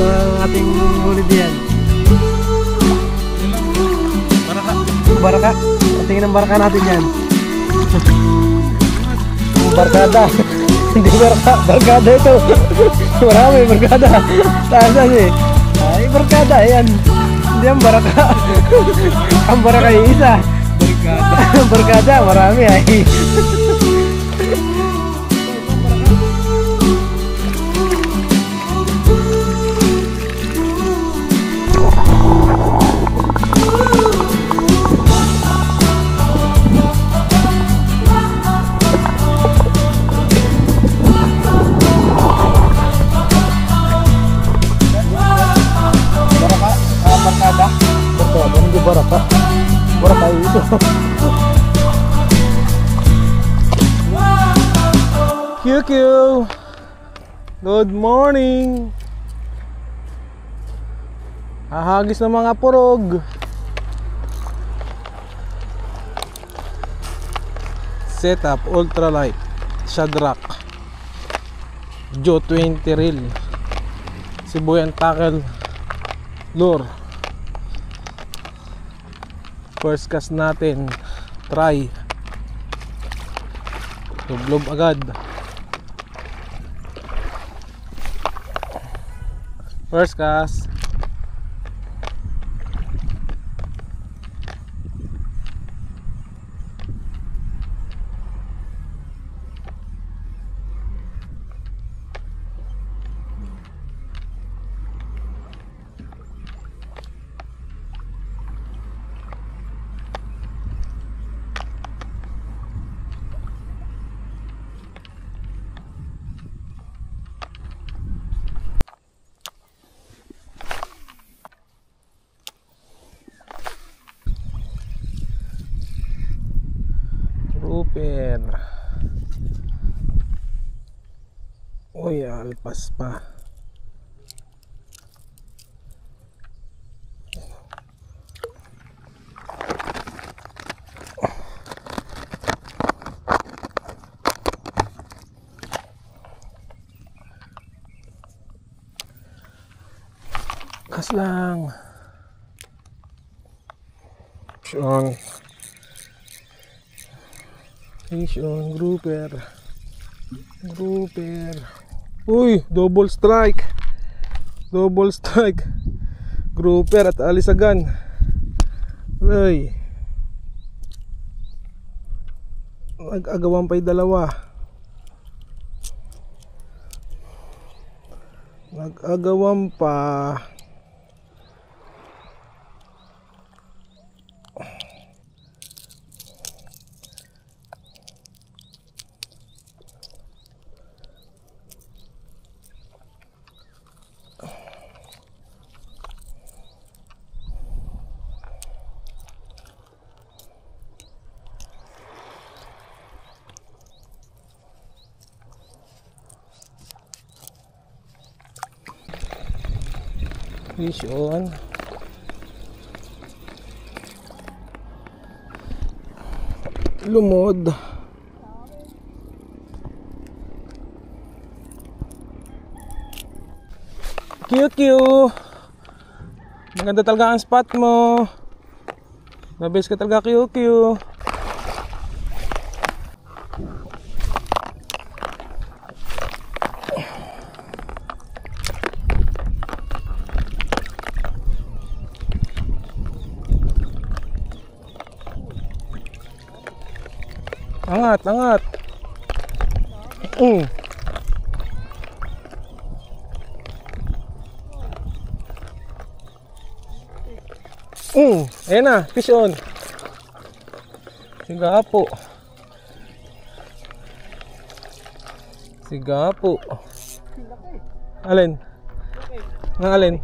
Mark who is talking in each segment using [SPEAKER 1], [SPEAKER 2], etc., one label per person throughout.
[SPEAKER 1] ang ating huli diyan. Baraka. Tingin ang baraka natin yan. Barkada. Hindi baraka. Barkada ito. Marami barkada. Tasan eh. Ay barkada yan. Hindi ang baraka. Ang baraka yung isa. Barkada. Barkada. Marami ay. Baraka. Baraka itu. QQ. Good morning. Hahagis ng mga purog. Setup ultralight Shadrack Joe 20 reel Sibuyan tackle lure. First cast natin, try lublob agad. First cast. Grouper. Uy, alpas pa. Kas lang. Sean. Fish on grouper. Grouper. Uy, double strike. Double strike. Grouper at alisagan. Ay. Nag-agawan pa'y dalawa. Nag-agawan pa. Fish on. Lumod. QQ. Maganda talaga ang spot mo. Nabes ka talaga QQ. Angat, angat. Ayan na, fish on. Sigapo. Sigapo. Alin? Ng alin?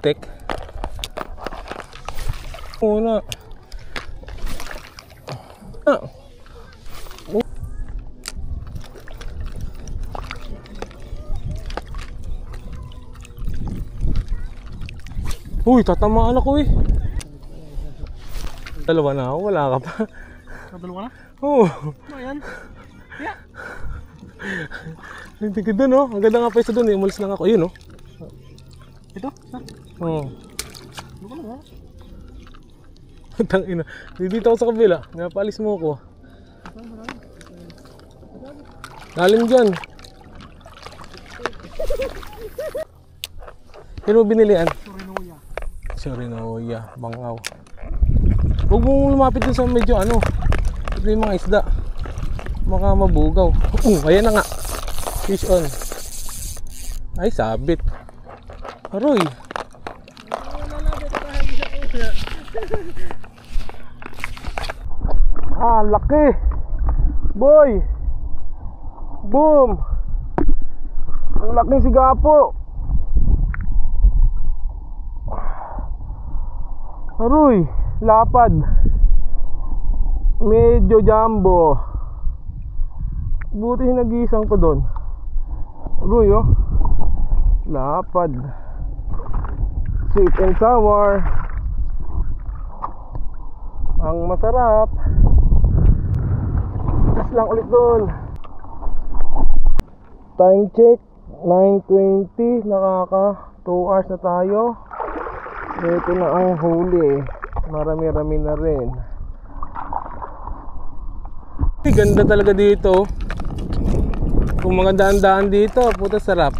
[SPEAKER 1] Tek. Una. Uy, tatamaan ako eh.
[SPEAKER 2] Dalawa na ako, wala ka pa.
[SPEAKER 1] Dalawa na?
[SPEAKER 2] Oo.
[SPEAKER 1] Ano yan? Yeah.
[SPEAKER 2] Hindi ka dun, oh. Ang ganda nga pa isa dun, eh. Umalis lang ako. Ayun, oh.
[SPEAKER 1] Ito?
[SPEAKER 2] Oo.
[SPEAKER 1] Ano ka na?
[SPEAKER 2] Tangina. Dito ako sa kabila. Napaalis mo ako. Lalim dyan. Pero binilian?
[SPEAKER 1] Sorinoya.
[SPEAKER 2] Sorinoya. Bangaw. Huwag mong lumapit dun sa medyo ano. Ito yung mga isda. Baka mabugaw. Ayan na nga. Fish on. Ay, sabit. Aroy. Ah, laki. Boy. Boom. Ang laking sigapo. Aroy, lapad. Medyo jumbo. Buti hinagisang ko doon. Aroy, oh. Lapad. Sweet and sour. Ang masarap. Gas lang ulit doon. Time check 9:20. Nakaka 2 hours na tayo. Ito na ang huli. Marami-rami na rin. Ganda talaga dito. Kung mga daan-daan dito, puta sarap.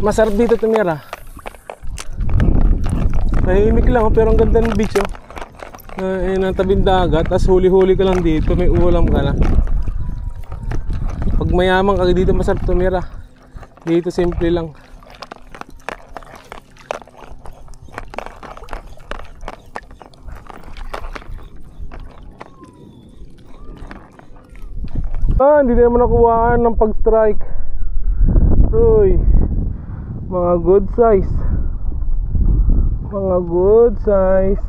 [SPEAKER 2] Masarap dito tumira. Tahimik lang, pero ang ganda ng beach, oh. Ayun ang tabing dagat, tas huli-huli ka lang dito, may ulam ka na. Pag mayaman ka dito, masarap tumira. Dito simple lang. Hindi naman nakuhaan ng pag-strike. Uy, mga good size. Mga good size.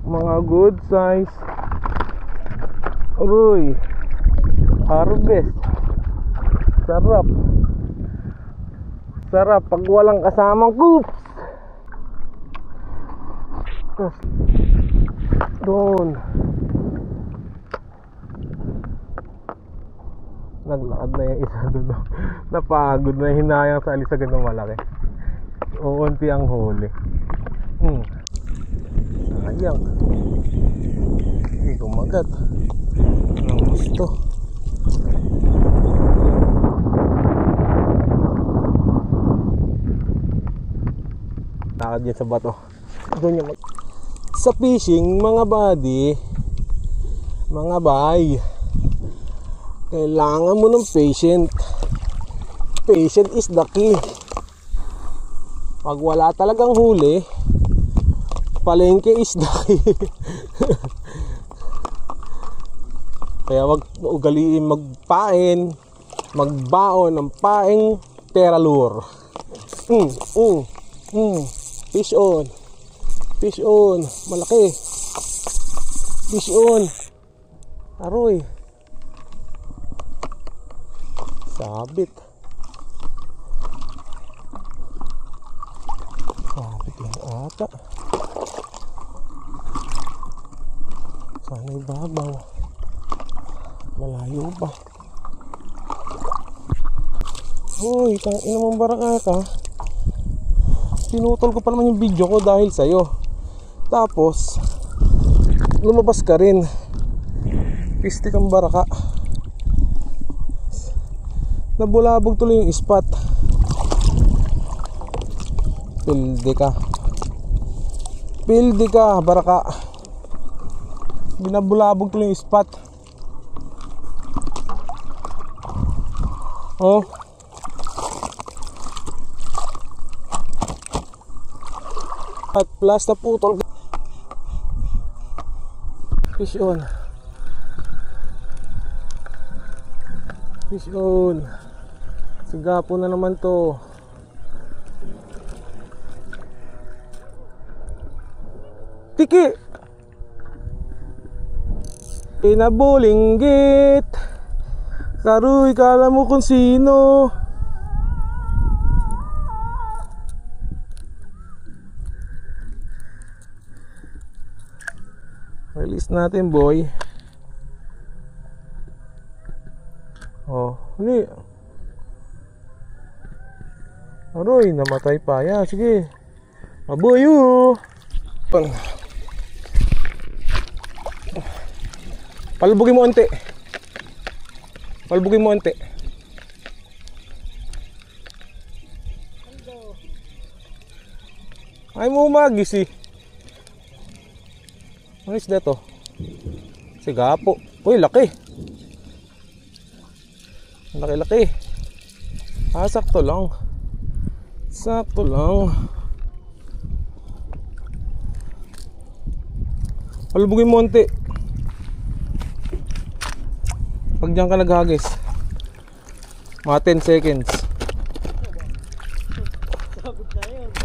[SPEAKER 2] Mga good size. Uy, harvest. Sarap. Sarap pag walang kasamang coops. Doon. Naglakad na yung isa doon. Napagod na, hinayang sa alisagan ng malaki. Uunti ang huli. Sayang. Hindi kumagat. Anong gusto? Lakad yan sa bato. Doon yung sa fishing, mga buddy, mga bay, kailangan mo ng patient. Patient is the key. Pag wala talagang huli, palengke is the key. Kaya wag ugaliin magpain, magbaon ng paing teralure. Fish on. Fish on. Malaki. Fish on. Aroy. Sabit. Sabit lang ata. Sana ibabaw. Malayo pa. Uy, ina mong baraka ka. Pinutol ko pa naman yung video ko dahil sa'yo. Tapos lumabas ka rin. Pistik ang baraka. Nabulabog tuloy yung spot. Pildi ka. Pildi ka, baraka. Binabulabog tuloy yung spot. Oh. At plus na putol. Fish on. Fish on. Sigapo na naman to. Tiki. Pinabulinggit. Karuy, kala mo kung sino. Release natin, boy. Oh, huli. Aroy, namatay pa. Yan, sige. Aboyo. Palubugin mo onti. Palubugin mo onti. Ay mo humagis eh. Ano isda to? Sigapo. Uy, laki. Laki-laki. Ah, sakto lang. Sakto lang. Palubugin mo onti. Pag diyan ka naghagis, mga 10 seconds.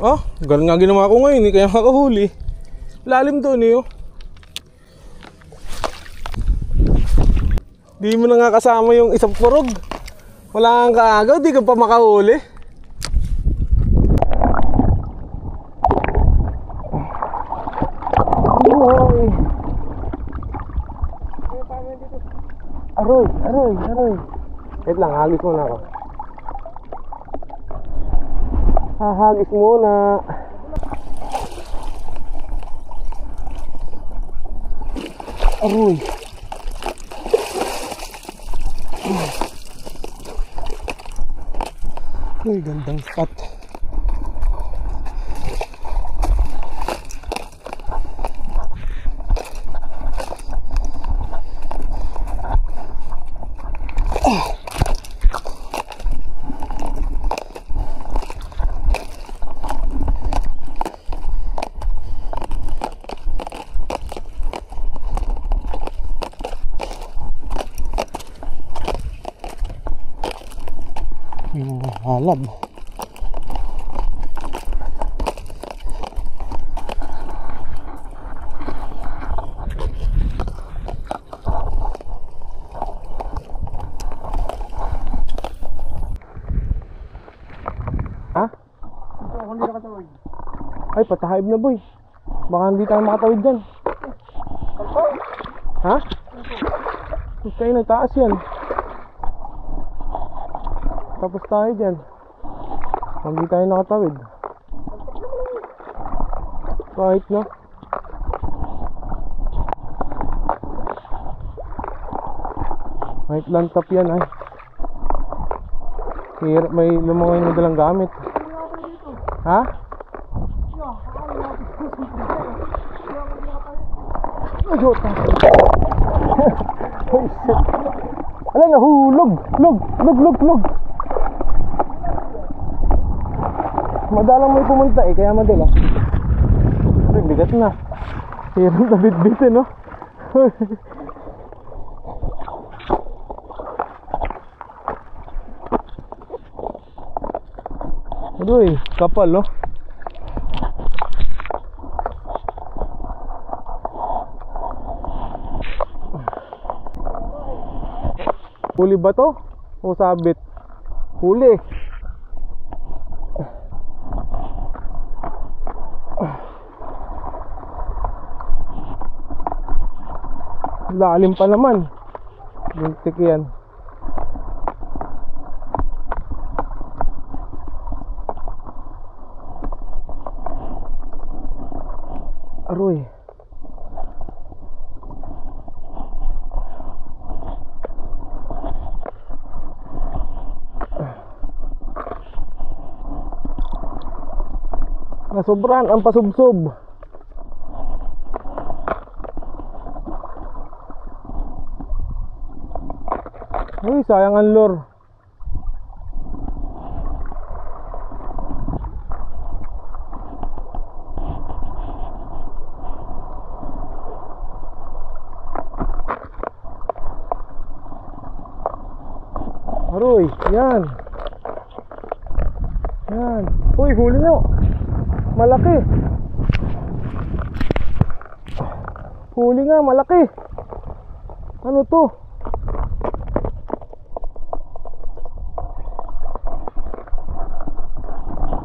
[SPEAKER 2] Oh, ganun nga ginawa ko ngayon, kaya makahuli. Lalim doon eh. Di mo na nga kasama yung isang purog. Wala kang kaagaw, di ka pa makahuli. Aroy. Wait lang, hagis muna ako. Hagis muna. Aroy. Uy, gandang spot. Halab. Ha? Ay, patahib na boy. Baka hindi tayo makatawid dyan. Ha? Kayo nagtaas yan. Tapos tayo dyan. Hindi tayo nakatawid. Kahit na. Kahit lantap yan ay. Hirap may lumangoy na dalang gamit. Ha? Ayota. Oh shit. Alam na, hulog. Log. Madalang may pumunta eh, kaya madala. Ay, bigat na. Hirap na bit-bit eh, no? Adoy, kapal, no? Huli ba to? O sabit? Huli. Lalim pa naman. Buntik yan. Aroy. Nasobran ang pasubsob. Uy, sayang ang lure. Aroy, yan. Yan. Uy, huli nyo. Malaki. Huli nga, malaki. Ano to?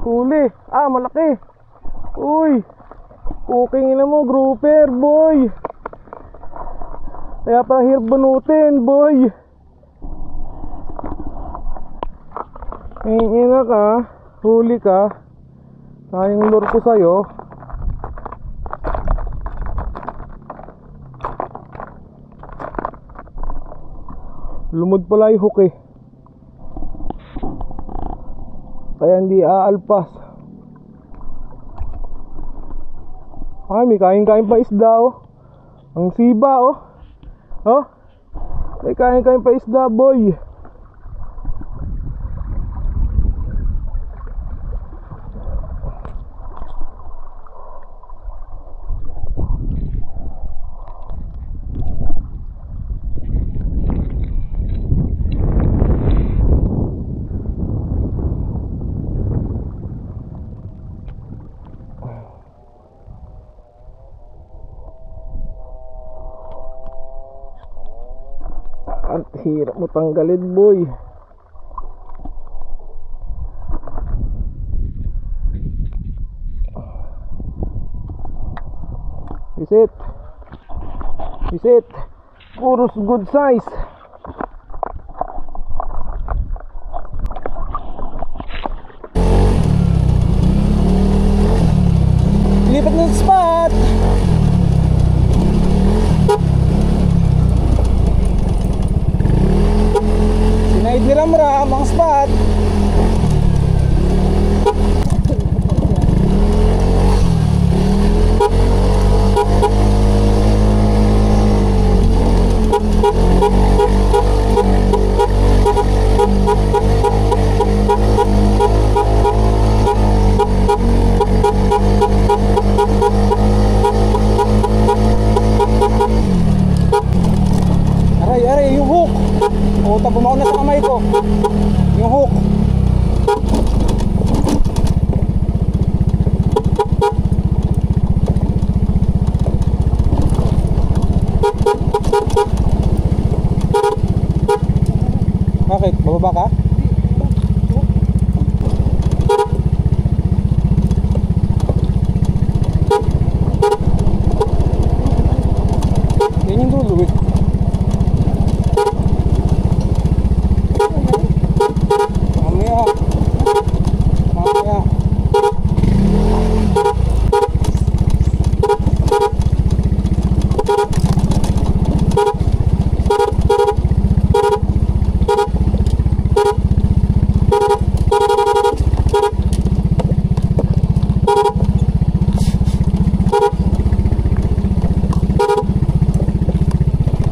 [SPEAKER 2] Huli. Ah, malaki. Uy. Okay na mo, grouper, boy. Kaya pala hirap bunutin, boy. Ina ka, huli ka. Sayang lure ko sa'yo. Lumod pala yung hook eh. Kaya hindi aalpas. Ay, may kain-kain pa isda oh. Ang siba oh. Oh, may kain-kain pa isda, boy. Ang hirap mo tanggalin, boy. Visit. Visit. Puros good size. Lipat ng spot. Sinaid ni Ramram ang spot. Aray, aray, yung hook. O, tapumaw na sa kamay ko. Yung hook. Bakit? Bababa ka? Yan yung dulo eh. Mamaya. Mamaya.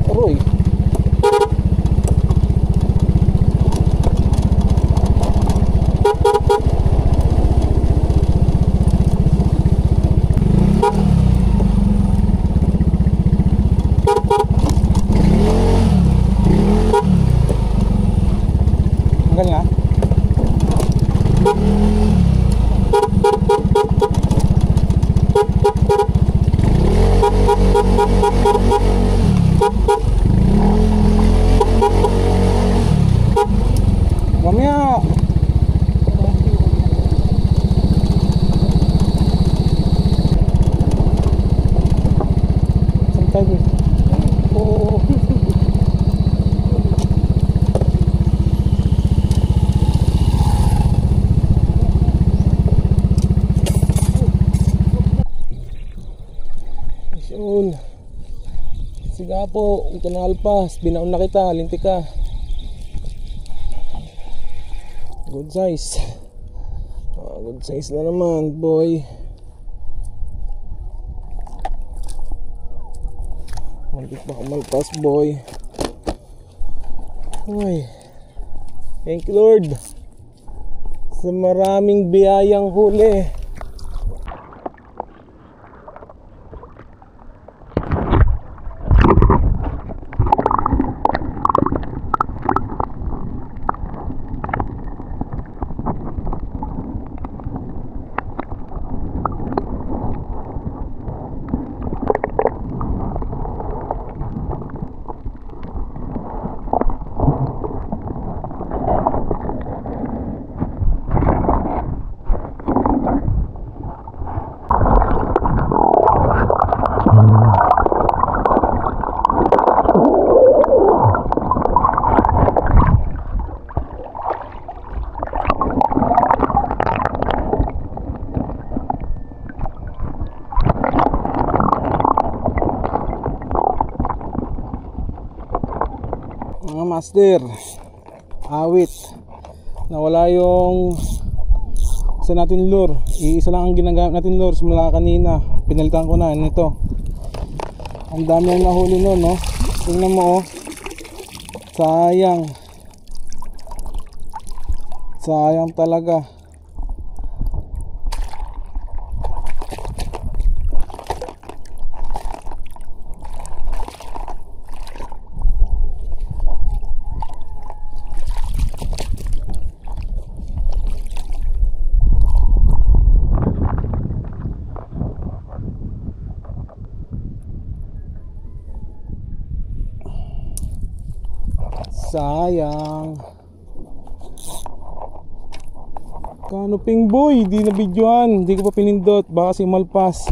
[SPEAKER 2] Aroy. Tanggal nga. Mamaya. Sometimes. Oo. Yun. Siga po, ito na alpas. Binaon na kita, lintik ka. Good size. Good size na naman, boy. Maliit baka malpas, boy. Ay. Thank you, Lord, sa maraming biyayang huli. master. Awit. Nawala yung isa natin lure. Iisa lang ang ginagamit natin lure simula kanina. Pinalitan ko na nito. Ang dami ang nahuli nun, no? Tingnan mo, oh. Sayang. Sayang talaga. Sayang. Canoping boy, di na videoan, di ko pa pinindot, baka si malpas.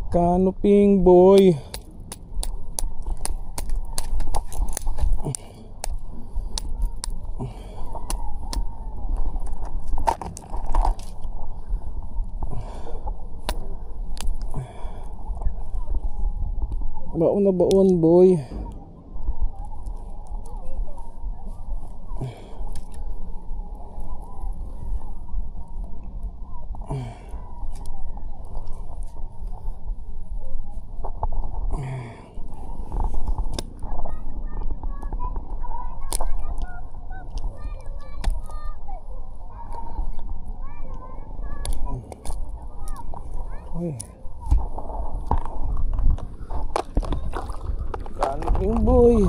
[SPEAKER 2] Canoping boy. Baon na baon boy. Uy. Canoping boy.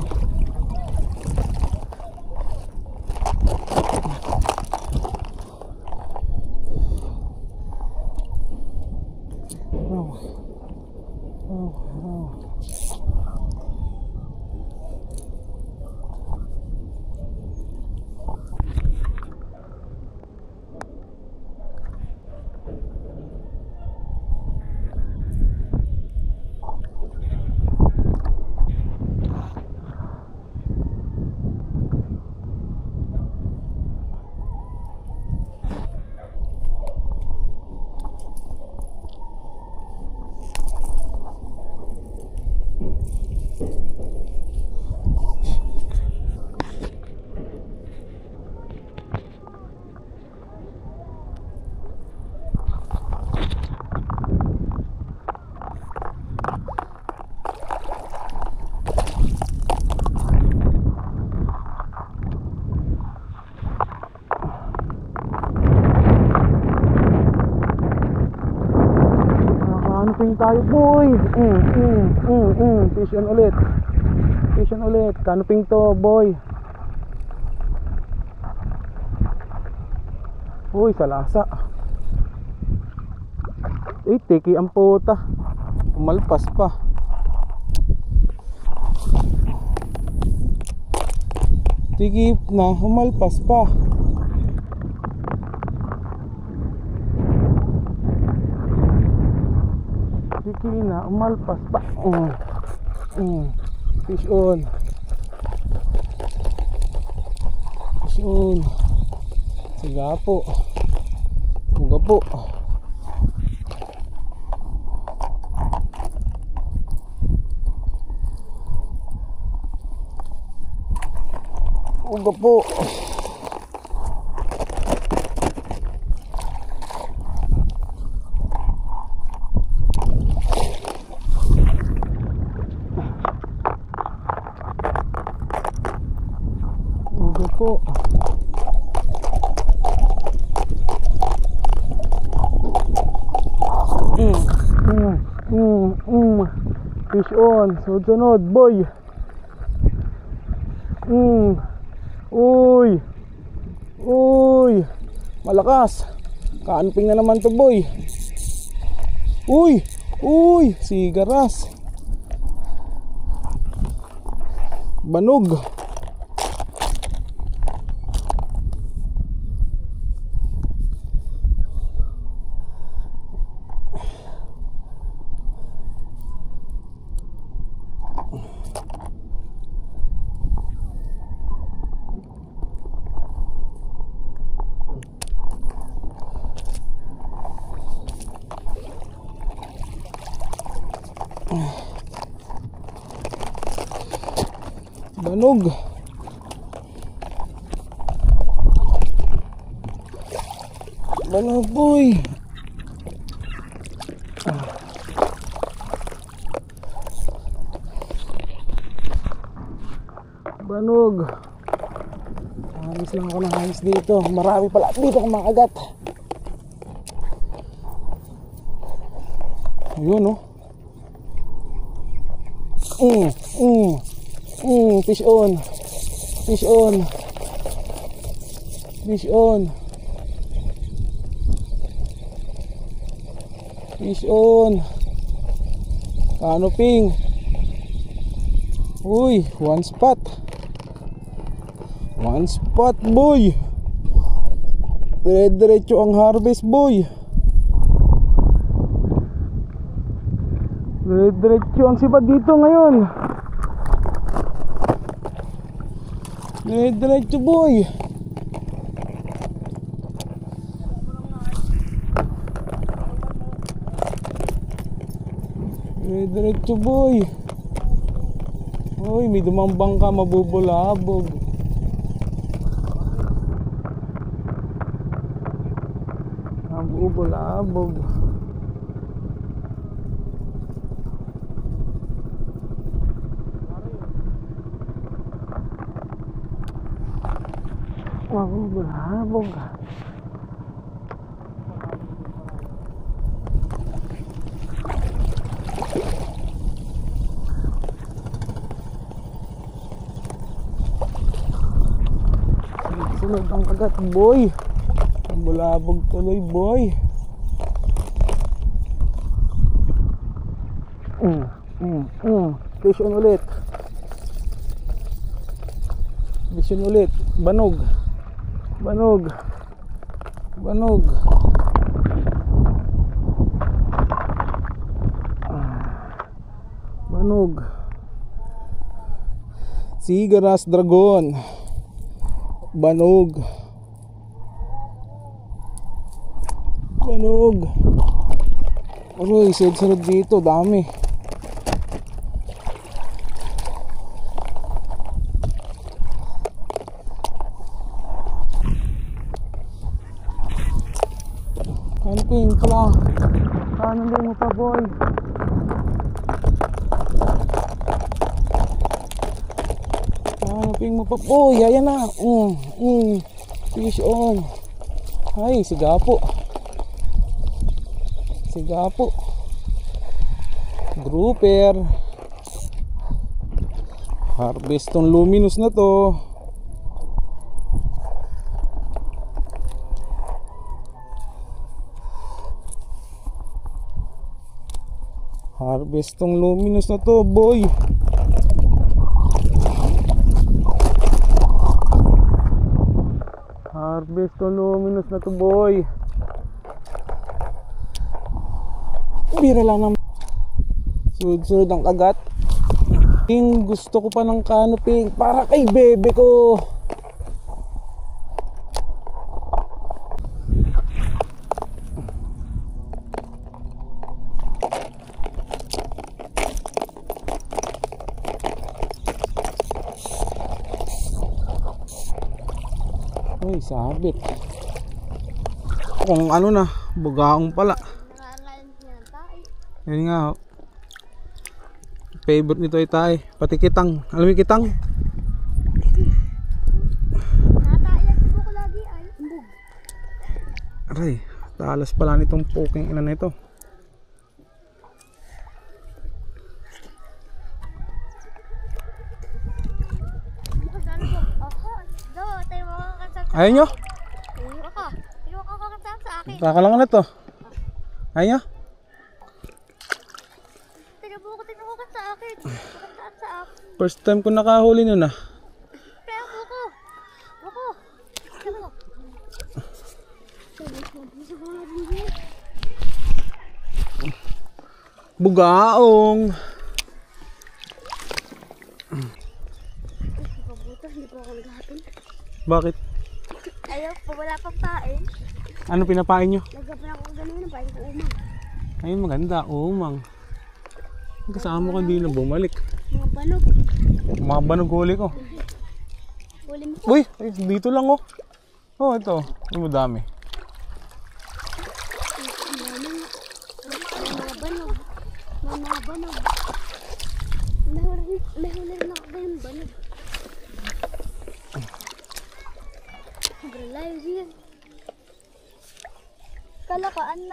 [SPEAKER 2] Canoping tayo boy. Fish on ulit. Fish on ulit. Canoping to boy. Uy, salasa. Tiki ang puta. Umalpas pa. Tiki na, umalpas pa. Tiki na, umalpas pa. Fish on. Fish on. Siga po. Uga po. Uga po. Uga po. Fish on. Sunod boy. Uy. Uy. Malakas. Canoping na naman to boy. Uy. Uy. Sigaras. Banog. Banog. Banog boy. Banog. Hangis lang ako ng hangis dito. Marami pala dito kumakagat. Ayun oh. Fish on. Fish on. Fish on. Fish on. Canoping. Uy, one spot. One spot boy. Dire-diretso ang harvest boy. Dire-diretso ang sipad dito ngayon. Dire-diretso boy. Dire-diretso boy. Uy, may dumambang ka, mabubulabog. Mabubulabog. Mabubulabog. Sunod ang kagat boy. Bulabog tuloy boy. Fish on ulit. Fish on ulit. Banog. Banog. Banog. Banog. Sigaras dragon. Banog. Banog. Aroy, sunod dito, dami. Camping pala. Kanan din mo pa boy. Camping mo pa boy. Ayan na. Fish on. Ay, sigapo. Sigapo. Grouper. Harvest tong luminous na to. Harvest tong luminous na to boy. Harvest tong luminous na to boy. Bira lang naman. Sunod-sunod ang kagat. Gusto ko pa ng canoping para kay bebe ko. Uy, sabit. Kung ano na, bugaong pala. Yan nga ho. Favorite nito ay tayo. Pati kitang. Alam mo yung kitang? Aray, talas pala nitong poking ina na ito. Ayaw nyo? Kakalangan na to. Ayaw nyo? First time ko nakahuli nun ah.
[SPEAKER 3] Kaya buko.
[SPEAKER 2] Bugaong.
[SPEAKER 3] Hindi pa ako naghahapon.
[SPEAKER 2] Bakit?
[SPEAKER 3] Ayaw po, wala pang pain.
[SPEAKER 2] Ano pinapain nyo?
[SPEAKER 3] Nagkapan ako ganun, pain ko umang.
[SPEAKER 2] Ayun maganda, umang. Kasama ko hindi na bumalik.
[SPEAKER 3] Mga banog.
[SPEAKER 2] Mga banog huli ko.
[SPEAKER 3] Huli mo.
[SPEAKER 2] Uy, ay, dito lang oh. Oh, ito. Ano mo dami.
[SPEAKER 3] Mga banog. Mga banog. May huli rin ako yung banog. Sobrang layo din. Kala ko, ang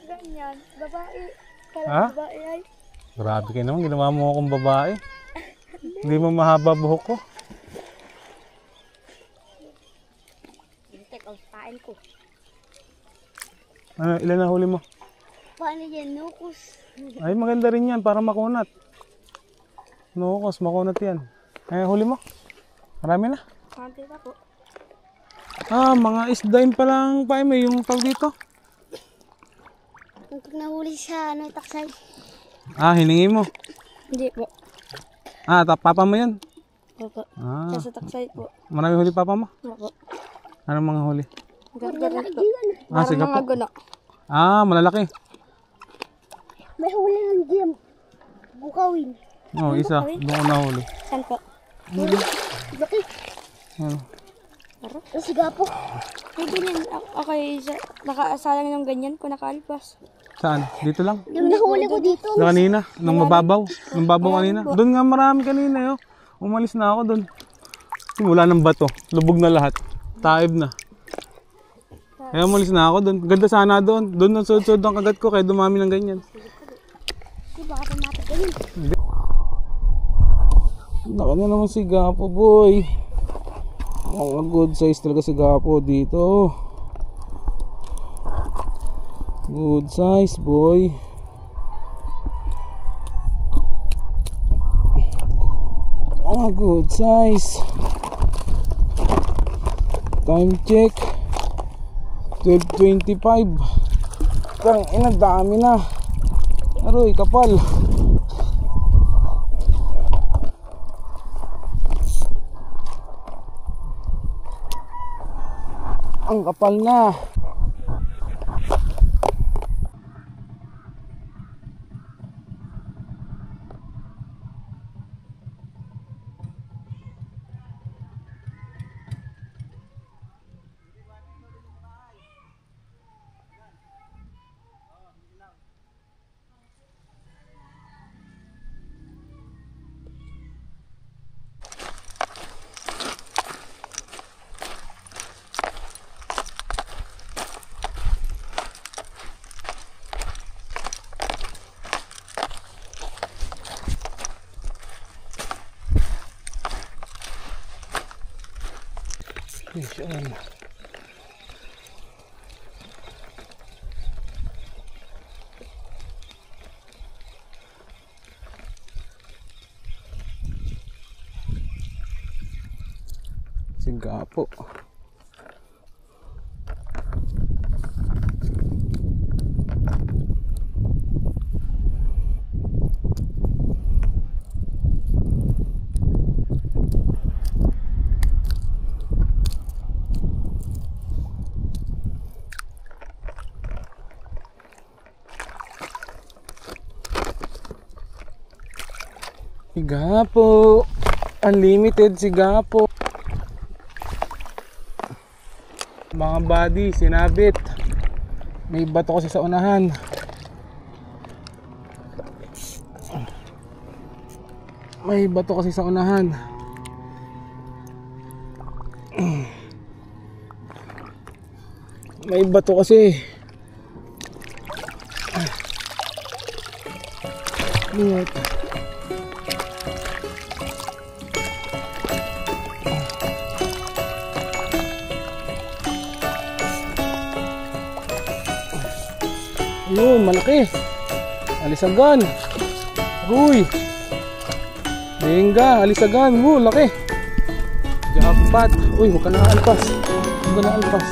[SPEAKER 3] ganyan. Babae. Kala
[SPEAKER 2] Ha?
[SPEAKER 3] babae ay.
[SPEAKER 2] Grabe kayo naman, ginawa mo akong babae. Hindi mo mahaba buhok ko.
[SPEAKER 3] Tek, kain ko.
[SPEAKER 2] Ano, ilan na huli mo?
[SPEAKER 3] Paano yan? Nukus.
[SPEAKER 2] Ay, maganda rin yan para makunat. Nukos, makunat yan. Ay, huli mo? Marami na.
[SPEAKER 3] Konti pa po.
[SPEAKER 2] Ah, mga isdain pa lang pa may yung tawag dito.
[SPEAKER 3] Kung nahuli siya, taksay.
[SPEAKER 2] Ah, hiningi mo.
[SPEAKER 3] Hindi po.
[SPEAKER 2] Ah, papa mo yan.
[SPEAKER 3] Opo.
[SPEAKER 2] Ah,
[SPEAKER 3] Sa taksay po.
[SPEAKER 2] marami huli papa mo.
[SPEAKER 3] Opo.
[SPEAKER 2] Anong mga huli?
[SPEAKER 3] Ganda rin po.
[SPEAKER 2] Ah, sige po.
[SPEAKER 3] guna.
[SPEAKER 2] Ah, malalaki.
[SPEAKER 3] May huli ng gym. Bukawin.
[SPEAKER 2] Oh, isa. Doon ko nahuli.
[SPEAKER 3] Saan po? Laki.
[SPEAKER 2] Ano?
[SPEAKER 3] Ang siga po. Pwede yan. Okay, nakaasalang ng ganyan kung nakaalpas.
[SPEAKER 2] Saan? Dito lang?
[SPEAKER 3] Yung nahuli ko dito.
[SPEAKER 2] Na kanina? Nung mababaw? Nung babaw kanina? Doon nga marami kanina yun. Umalis na ako doon. Wala ng bato. Lubog na lahat. Taib na. Kaya umalis na ako doon. Ganda sana doon. Doon ang sud-sud ang kagat ko kaya dumami ng ganyan.
[SPEAKER 3] Di ba ka matagalin?
[SPEAKER 2] Naka na naman si Gapo boy. Oh, good size talaga si Gapo dito. Good size boy. Oh, good size. Time check 12:25. Tang ina, dami na. Aroy, kapal. Ang kapal na. Yan. Si Gapo. Si Gapo. Unlimited si Gapo. Mga buddy, sinabit. May bato kasi sa unahan. May bato kasi sa unahan. May bato kasi. Ingat. Ayun, malaki. Alisagan. Ruy. Benga, alisagan. Laki. Jackpot. Uy, huwag ka na alpas. Huwag ka na alpas.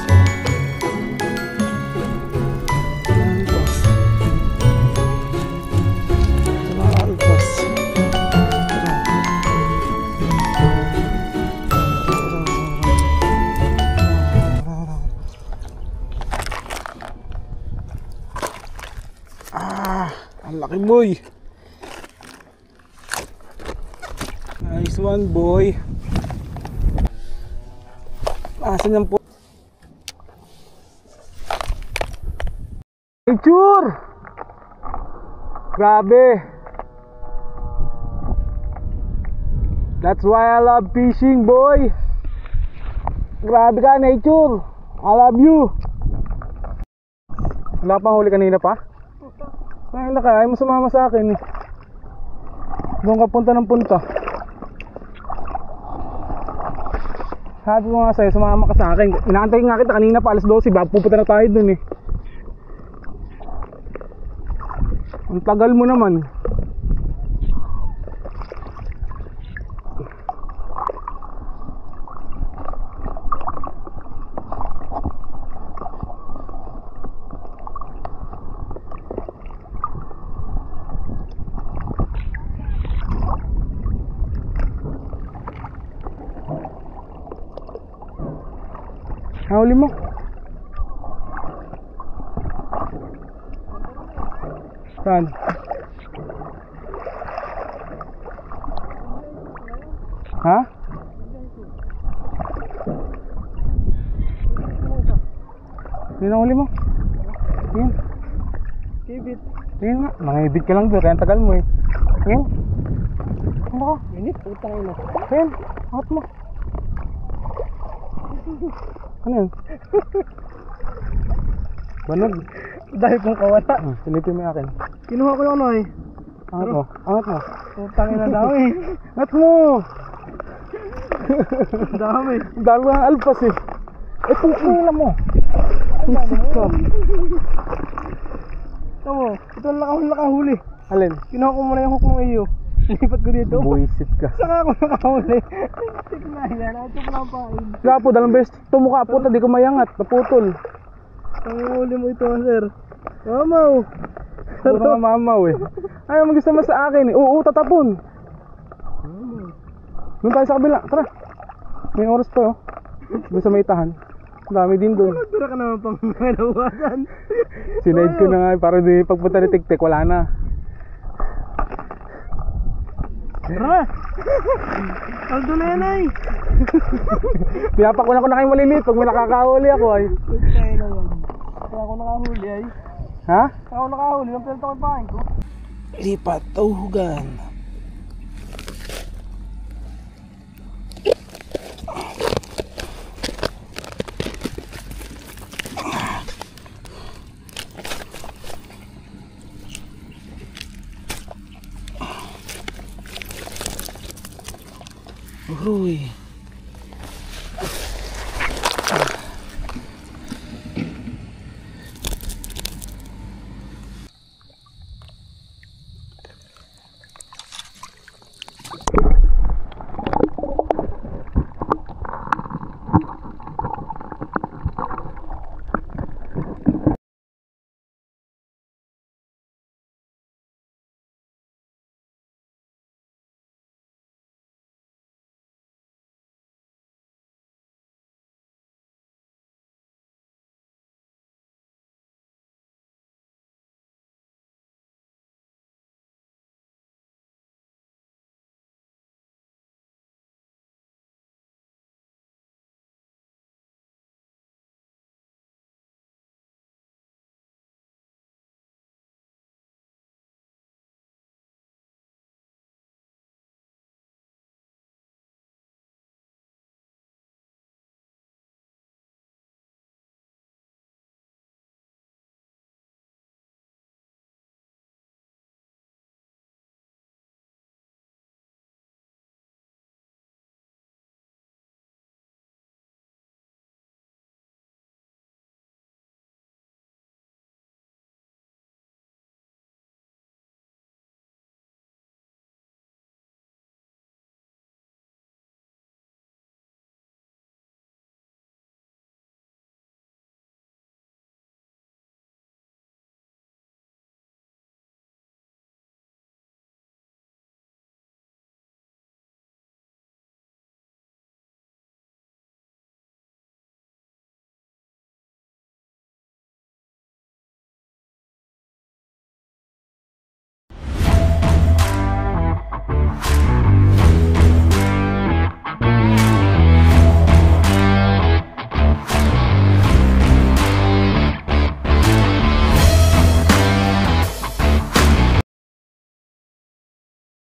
[SPEAKER 2] Ang laki boy. Nice naman, boy. Asan yan po? Nature! Grabe! That's why I love fishing, boy! Grabe ka, nature! I love you! Wala pang huli kanina pa? Ay, naka, ayaw mo sumama sa akin eh. Doon ka punta ng punta. Sabi ko nga sa'yo, sumama ka sa akin. Inaantay nga kita kanina pa, alas 12, pupunta na tayo dun eh. Ang tagal mo naman. Huli mo. Saan? Ha? Yun ang huli mo. Tingin.
[SPEAKER 1] Kibit.
[SPEAKER 2] Tingin nga. Nangibit ka lang doon. Kaya ang tagal mo eh. Tingin. Ano ka?
[SPEAKER 1] Init. Utang ina.
[SPEAKER 2] Tingin. Angat mo. Ano yun? Banog.
[SPEAKER 1] Dahil kong kawata.
[SPEAKER 2] Silipin mo yung akin.
[SPEAKER 1] Kinuha ko yung ano eh.
[SPEAKER 2] Angat mo. Angat mo.
[SPEAKER 1] Utang ina daw eh.
[SPEAKER 2] Angat mo.
[SPEAKER 1] Dami.
[SPEAKER 2] Dami kang alpas eh. Eh kung kailan mo. Isip ka.
[SPEAKER 1] Ito mo. Ito ang nakahuli.
[SPEAKER 2] Alin?
[SPEAKER 1] Kinuha ko muna yung hook ng iyo. Lipat ko dito.
[SPEAKER 2] Buisit ka.
[SPEAKER 1] Saka ako nakahuli. Tignan yan. Ito ko lang pain.
[SPEAKER 2] Gapo, dalang beses tumukha puta, di ko mayangat, naputol.
[SPEAKER 1] Ang huli mo ito, sir. Mamaw.
[SPEAKER 2] Puro nga mamaw eh. Ayaw mag-isama sa akin eh. Oo, tatapon. Doon tayo sa kabila, tara. May oras pa oh. Doon sa may tahan. Ang dami din doon.
[SPEAKER 1] Nagdura ka naman pang nawasan.
[SPEAKER 2] Sinaid ko na nga eh, para di pagpunta ni Tik-Tik, wala na.
[SPEAKER 1] Tara! Aldo na yan ay!
[SPEAKER 2] Pinapakunan ko na kayo maliliit pag may nakakahuli ako ay.
[SPEAKER 1] Kaya na yan. Kaya ako nakahuli ay.
[SPEAKER 2] Ha?
[SPEAKER 1] Kaya ako nakahuli. Ang pinto ko yung pain ko.
[SPEAKER 2] Lipat, tauhugan.